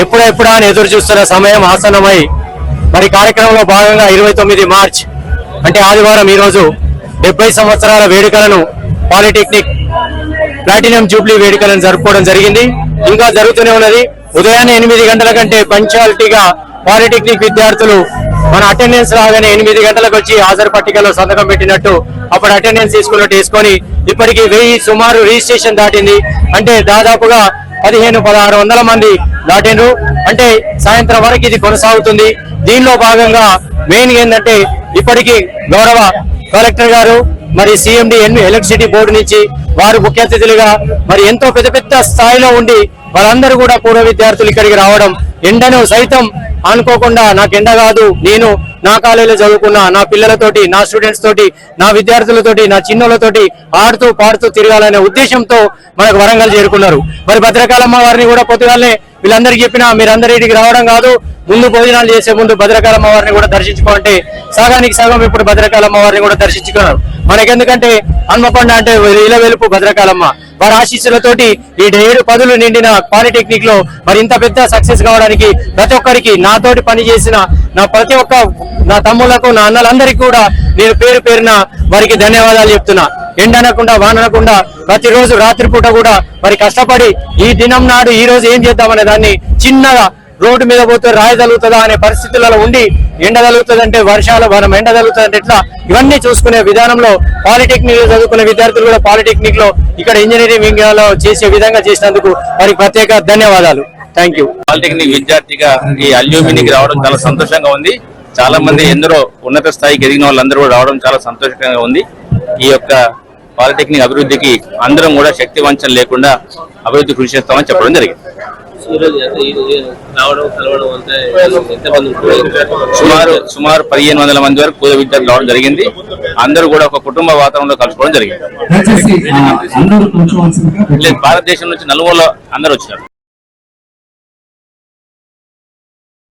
ఎప్పుడెప్పుడా అని ఎదురు చూస్తున్న సమయం ఆసన్నమై మరి కార్యక్రమంలో భాగంగా 29 మార్చ్ అంటే ఆదివారం ఈ రోజు 70 సంవత్సరాల వేడుకలను పాలిటెక్నిక్ ప్లాటినం జూబ్లీ వేడుకలను జరుపుకోవడం జరిగింది. ఇంకా జరుగుతూనే ఉన్నది. ఉదయాన్నే 8 గంటల కంటే పంచాలిటీగా పాలిటెక్నిక్ విద్యార్థులు మన అటెండెన్స్ రాగానే 8 గంటలకు వచ్చి హాజరు పట్టికలో సంతకం పెట్టినట్టు అప్పుడు అటెండెన్స్ తీసుకున్నట్టు వేసుకొని ఇప్పటికీ 1000 సుమారు రిజిస్ట్రేషన్ దాటింది. అంటే దాదాపుగా 1500-1600 మంది దాటిండ్రు. అంటే సాయంత్రం వరకు ఇది కొనసాగుతుంది. దీనిలో భాగంగా మెయిన్ ఏంటంటే ఇప్పటికీ గౌరవ కలెక్టర్ గారు మరి సిఎండి ఎలక్ట్రిసిటీ బోర్డు నుంచి వారు ముఖ్య అతిథులుగా మరి ఎంతో పెద్ద స్థాయిలో ఉండి వాళ్ళందరూ కూడా పూర్వ విద్యార్థులు ఇక్కడికి రావడం, ఎండను సైతం అనుకోకుండా నాకు ఎండ కాదు, నేను నా కాలేజీలో చదువుకున్నా నా పిల్లలతోటి, నా స్టూడెంట్స్ తోటి, నా విద్యార్థులతోటి, నా చిన్నోళ్ళతోటి ఆడుతూ పాడుతూ తిరగాలనే ఉద్దేశంతో మనకు వరంగల్ చేరుకున్నారు. మరి భద్రకాళమ్మ వారిని కూడా పొద్దుగాలనే వీళ్ళందరికీ చెప్పినా మీరందరూ ఇంటికి రావడం కాదు, ముందు భోజనాలు చేసే ముందు భద్రకాళమ్మ వారిని కూడా దర్శించుకోంటే సగానికి సగం ఇప్పుడు భద్రకాళమ్మ వారిని కూడా దర్శించుకున్నారు. మనకెందుకంటే హన్మకొండ అంటే ఇలా వెలుపు భద్రకాళమ్మ వారి ఆశీస్సులతోటి ఈ 7 పదులు నిండిన పాలిటెక్నిక్ లో మరి ఇంత పెద్ద సక్సెస్ కావడానికి ప్రతి ఒక్కరికి నాతోటి పనిచేసిన నా ప్రతి ఒక్క నా తమ్ముళ్లకు నా అన్నలందరికీ కూడా నేను పేరు పేరున వారికి ధన్యవాదాలు చెప్తున్నా. ఎండనకుండా వాననకుండా ప్రతిరోజు రాత్రిపూట కూడా మరి కష్టపడి ఈ దినం నాడు ఈ రోజు ఏం చేద్దామనే దాన్ని చిన్నగా రోడ్డు మీద పోతే రాయి తగులుతుందా అనే పరిస్థితులలో ఉండి ఎండ తగులుతుందంటే వర్షాలు మనం ఎండ తగులుతుందంటే ఎట్లా ఇవన్నీ చూసుకునే విధానంలో పాలిటెక్నిక్ లో చదువుకునే విద్యార్థులు కూడా పాలిటెక్నిక్ లో ఇక్కడ ఇంజనీరింగ్ లో చేసే విధంగా చేసినందుకు వారికి ప్రత్యేక ధన్యవాదాలు. Thank you. పాలిటెక్నిక్ విద్యార్థిగా ఈ అల్యూమినికి రావడం చాలా సంతోషంగా ఉంది. చాలా మంది ఎందరో ఉన్నత స్థాయికి ఎదిగిన వాళ్ళందరూ కూడా రావడం చాలా సంతోషంగా ఉంది. ఈ యొక్క పాలిటెక్నిక్ అభివృద్ధికి అందరం కూడా శక్తి వంచన లేకుండా అభివృద్ధి కృషి చేస్తామని చెప్పడం జరిగింది. సుమారు 1500 మంది వరకు పూర్వ విద్యార్థులు రావడం జరిగింది. అందరూ కూడా ఒక కుటుంబ వాతావరణంలో కలుసుకోవడం జరిగింది. భారతదేశం నుంచి నలుమూల అందరూ వచ్చారు.